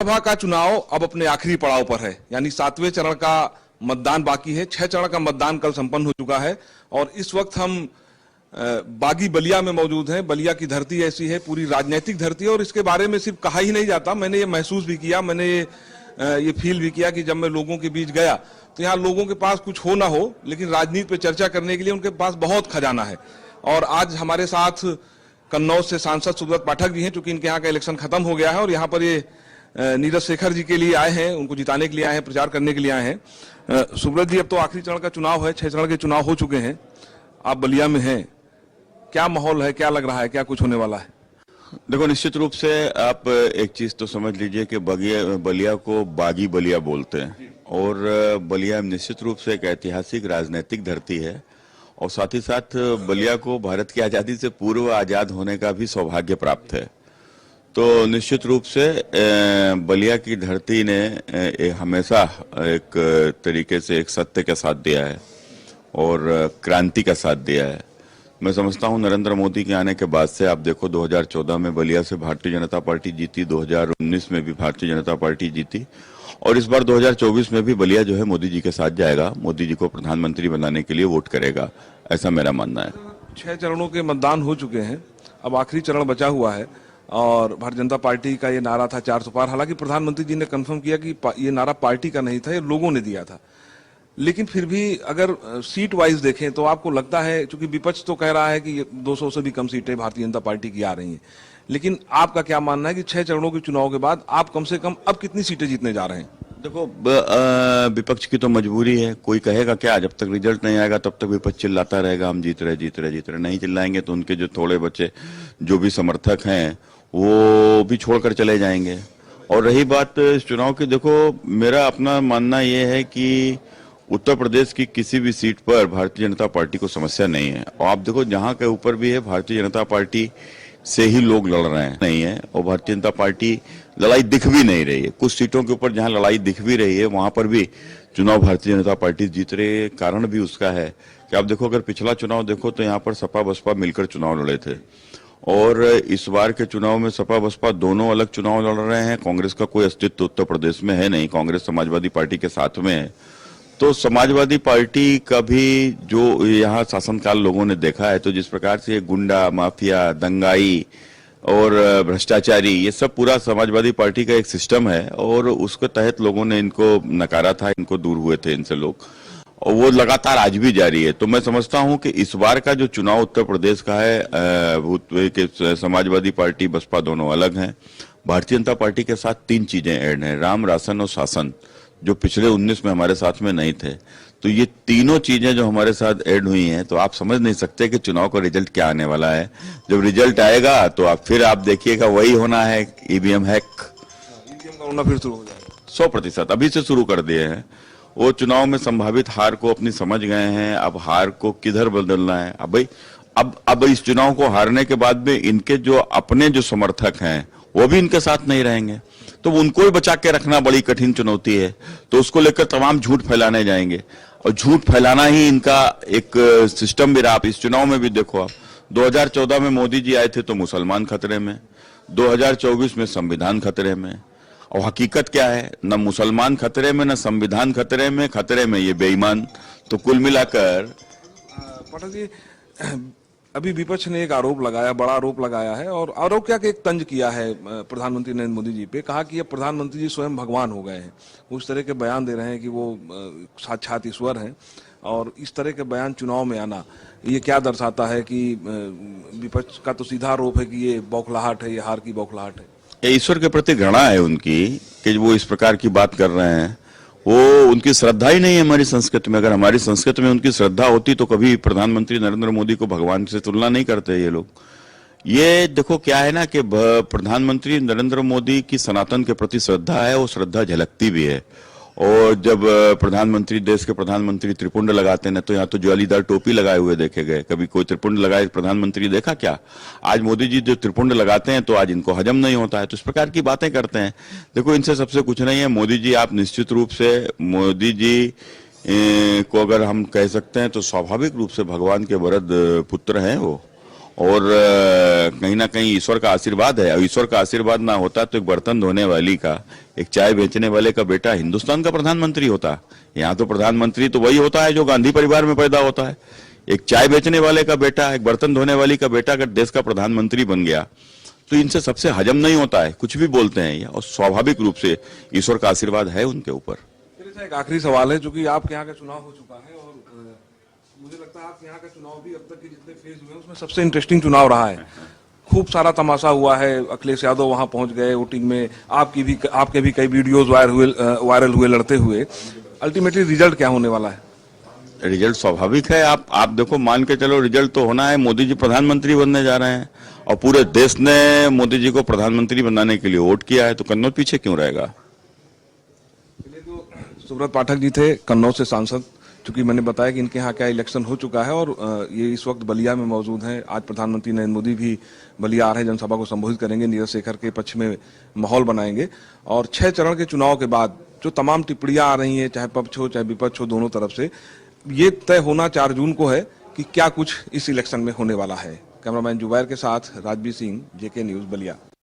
लोकसभा का चुनाव अब अपने आखिरी पड़ाव पर है, यानी 7वें चरण का मतदान बाकी है। 6 चरण का मतदान कल संपन्न हो चुका है और इस वक्त हम बागी बलिया में मौजूद हैं। बलिया की धरती ऐसी है, पूरी राजनीतिक धरती है और इसके बारे में सिर्फ कहा ही नहीं जाता। मैंने ये महसूस भी किया, मैंने ये फील भी किया कि जब मैं लोगों के बीच गया तो यहाँ लोगों के पास कुछ हो ना हो, लेकिन राजनीति पे चर्चा करने के लिए उनके पास बहुत खजाना है। और आज हमारे साथ कन्नौज से सांसद सुब्रत पाठक जी हैं, चूंकि इनके यहाँ का इलेक्शन खत्म हो गया है और यहाँ पर ये नीरज शेखर जी के लिए आए हैं, उनको जिताने के लिए आए हैं, प्रचार करने के लिए आए हैं। सुब्रत जी, अब तो आखिरी चरण का चुनाव है, 6 चरण के चुनाव हो चुके हैं, आप बलिया में हैं, क्या माहौल है, क्या लग रहा है, क्या कुछ होने वाला है? देखो, निश्चित रूप से आप एक चीज तो समझ लीजिए कि बलिया को बागी बलिया बोलते हैं और बलिया निश्चित रूप से एक ऐतिहासिक राजनीतिक धरती है और साथ ही साथ बलिया को भारत की आजादी से पूर्व आजाद होने का भी सौभाग्य प्राप्त है। तो निश्चित रूप से बलिया की धरती ने हमेशा एक तरीके से एक सत्य का साथ दिया है और क्रांति का साथ दिया है। मैं समझता हूं नरेंद्र मोदी के आने के बाद से आप देखो 2014 में बलिया से भारतीय जनता पार्टी जीती, 2019 में भी भारतीय जनता पार्टी जीती और इस बार 2024 में भी बलिया जो है मोदी जी के साथ जाएगा, मोदी जी को प्रधानमंत्री बनाने के लिए वोट करेगा, ऐसा मेरा मानना है। 6 चरणों के मतदान हो चुके हैं, अब आखिरी चरण बचा हुआ है और भारतीय जनता पार्टी का ये नारा था 400 पार। हालांकि प्रधानमंत्री जी ने कंफर्म किया कि ये नारा पार्टी का नहीं था, ये लोगों ने दिया था। लेकिन फिर भी अगर सीट वाइज देखें तो आपको लगता है, क्योंकि विपक्ष तो कह रहा है कि 200 से भी कम सीटें भारतीय जनता पार्टी की आ रही हैं, लेकिन आपका क्या मानना है कि 6 चरणों के चुनाव के बाद आप कम से कम अब कितनी सीटें जीतने जा रहे हैं? देखो, विपक्ष की तो मजबूरी है, कोई कहेगा क्या, जब तक रिजल्ट नहीं आएगा तब तक विपक्ष चिल्लाता रहेगा हम जीत रहे। नहीं चिल्लाएंगे तो उनके जो थोड़े बच्चे जो भी समर्थक हैं वो भी छोड़कर चले जाएंगे। और रही बात इस चुनाव की, देखो मेरा अपना मानना ये है कि उत्तर प्रदेश की किसी भी सीट पर भारतीय जनता पार्टी को समस्या नहीं है और आप देखो जहां के ऊपर भी है भारतीय जनता पार्टी से ही लोग लड़ रहे हैं नहीं है और भारतीय जनता पार्टी लड़ाई दिख भी नहीं रही है। कुछ सीटों के ऊपर जहां लड़ाई दिख भी रही है वहां पर भी चुनाव भारतीय जनता पार्टी जीत रही है। कारण भी उसका है कि आप देखो, अगर पिछला चुनाव देखो तो यहाँ पर सपा बसपा मिलकर चुनाव लड़े थे और इस बार के चुनाव में सपा बसपा दोनों अलग चुनाव लड़ रहे हैं। कांग्रेस का कोई अस्तित्व उत्तर प्रदेश में है नहीं, कांग्रेस समाजवादी पार्टी के साथ में है। तो समाजवादी पार्टी का भी जो यहाँ शासनकाल लोगों ने देखा है, तो जिस प्रकार से गुंडा माफिया दंगाई और भ्रष्टाचारी ये सब पूरा समाजवादी पार्टी का एक सिस्टम है और उसके तहत लोगों ने इनको नकारा था, इनको दूर हुए थे इनसे लोग और वो लगातार आज भी जारी है। तो मैं समझता हूं कि इस बार का जो चुनाव उत्तर प्रदेश का है, समाजवादी पार्टी बसपा दोनों अलग हैं। भारतीय जनता पार्टी के साथ 3 चीजें ऐड हैं, राम राशन और शासन, जो पिछले 19 में हमारे साथ में नहीं थे। तो ये तीनों चीजें जो हमारे साथ ऐड हुई हैं, तो आप समझ नहीं सकते कि चुनाव का रिजल्ट क्या आने वाला है। जब रिजल्ट आएगा तो आप देखिएगा वही होना है, ईवीएम हैक, ईवीएम का होना फिर शुरू हो जाएगा। 100% अभी से शुरू कर दिए हैं। वो चुनाव में संभावित हार को अपनी समझ गए हैं, अब हार को किधर बदलना है। अब भाई अब इस चुनाव को हारने के बाद में इनके जो अपने जो समर्थक हैं वो भी इनके साथ नहीं रहेंगे, तो उनको ही बचा के रखना बड़ी कठिन चुनौती है। तो उसको लेकर तमाम झूठ फैलाने जाएंगे और झूठ फैलाना ही इनका एक सिस्टम भी रहा। आप इस चुनाव में भी देखो, आप 2014 में मोदी जी आए थे तो मुसलमान खतरे में, 2024 में संविधान खतरे में। और हकीकत क्या है, न मुसलमान खतरे में न संविधान खतरे में ये बेईमान। तो कुल मिलाकर पाठक जी, अभी विपक्ष ने एक आरोप लगाया, बड़ा आरोप लगाया है और आरोप क्या कि एक तंज किया है प्रधानमंत्री नरेंद्र मोदी जी पे, कहा कि अब प्रधानमंत्री जी स्वयं भगवान हो गए हैं। उस तरह के बयान दे रहे हैं कि वो साक्षात ईश्वर हैं और इस तरह के बयान चुनाव में आना, ये क्या दर्शाता है कि विपक्ष का तो सीधा आरोप है कि ये बौखलाहट है, ये हार की बौखलाहट है। ईश्वर के प्रति घृणा है उनकी कि वो इस प्रकार की बात कर रहे हैं। वो उनकी श्रद्धा ही नहीं है हमारी संस्कृति में। अगर हमारी संस्कृति में उनकी श्रद्धा होती तो कभी प्रधानमंत्री नरेंद्र मोदी को भगवान से तुलना नहीं करते ये लोग। ये देखो क्या है ना कि प्रधानमंत्री नरेंद्र मोदी की सनातन के प्रति श्रद्धा है, वो श्रद्धा झलकती भी है। और जब देश के प्रधानमंत्री त्रिपुंड लगाते हैं तो यहाँ तो ज्वालीदार टोपी लगाए हुए देखे गए, कभी कोई त्रिपुंड लगाए प्रधानमंत्री देखा क्या? आज मोदी जी जो त्रिपुंड लगाते हैं तो आज इनको हजम नहीं होता है, तो इस प्रकार की बातें करते हैं। देखो, इनसे सबसे कुछ नहीं है। मोदी जी, आप निश्चित रूप से मोदी जी को अगर हम कह सकते हैं तो स्वाभाविक रूप से भगवान के वरद पुत्र हैं वो, और कहीं ना कहीं ईश्वर का आशीर्वाद है। और ईश्वर का आशीर्वाद ना होता तो एक बर्तन धोने वाली का, एक चाय बेचने वाले का बेटा हिंदुस्तान का प्रधानमंत्री होता। यहाँ तो प्रधानमंत्री तो वही होता है जो गांधी परिवार में पैदा होता है। एक चाय बेचने वाले का बेटा, एक बर्तन धोने वाली का बेटा अगर देश का प्रधानमंत्री बन गया तो इनसे सबसे हजम नहीं होता है, कुछ भी बोलते हैं ये, और स्वाभाविक रूप से ईश्वर का आशीर्वाद है उनके ऊपर। एक आखिरी सवाल है, जो कि आपके यहाँ का चुनाव हो चुका है और मुझे लगता है आपके यहाँ का चुनाव भी अब तक के जितने फेज हुए हैं उसमें सबसे इंटरेस्टिंग चुनाव रहा है। खूब सारा तमाशा हुआ है, अखिलेश यादव वहां पहुंच गए वोटिंग में, आपके भी कई वीडियोस वायरल हुए लड़ते हुए। अल्टीमेटली रिजल्ट क्या होने वाला है? रिजल्ट स्वाभाविक है, आप देखो, मान के चलो रिजल्ट तो होना है। मोदी जी प्रधानमंत्री बनने जा रहे हैं और पूरे देश ने मोदी जी को प्रधानमंत्री बनाने के लिए वोट किया है, तो कन्नौज पीछे क्यों रहेगा। सुब्रत पाठक जी थे कन्नौज से सांसद, चूंकि मैंने बताया कि इनके यहाँ क्या इलेक्शन हो चुका है और ये इस वक्त बलिया में मौजूद हैं। आज प्रधानमंत्री नरेंद्र मोदी भी बलिया आ रहे हैं, जनसभा को संबोधित करेंगे, नीरज शेखर के पक्ष में माहौल बनाएंगे। और 6 चरण के चुनाव के बाद जो तमाम टिप्पणियां आ रही हैं, चाहे पक्ष हो चाहे विपक्ष हो, दोनों तरफ से, ये तय होना 4 जून को है कि क्या कुछ इस इलेक्शन में होने वाला है। कैमरामैन जुबैर के साथ राजवीर सिंह, जेके न्यूज, बलिया।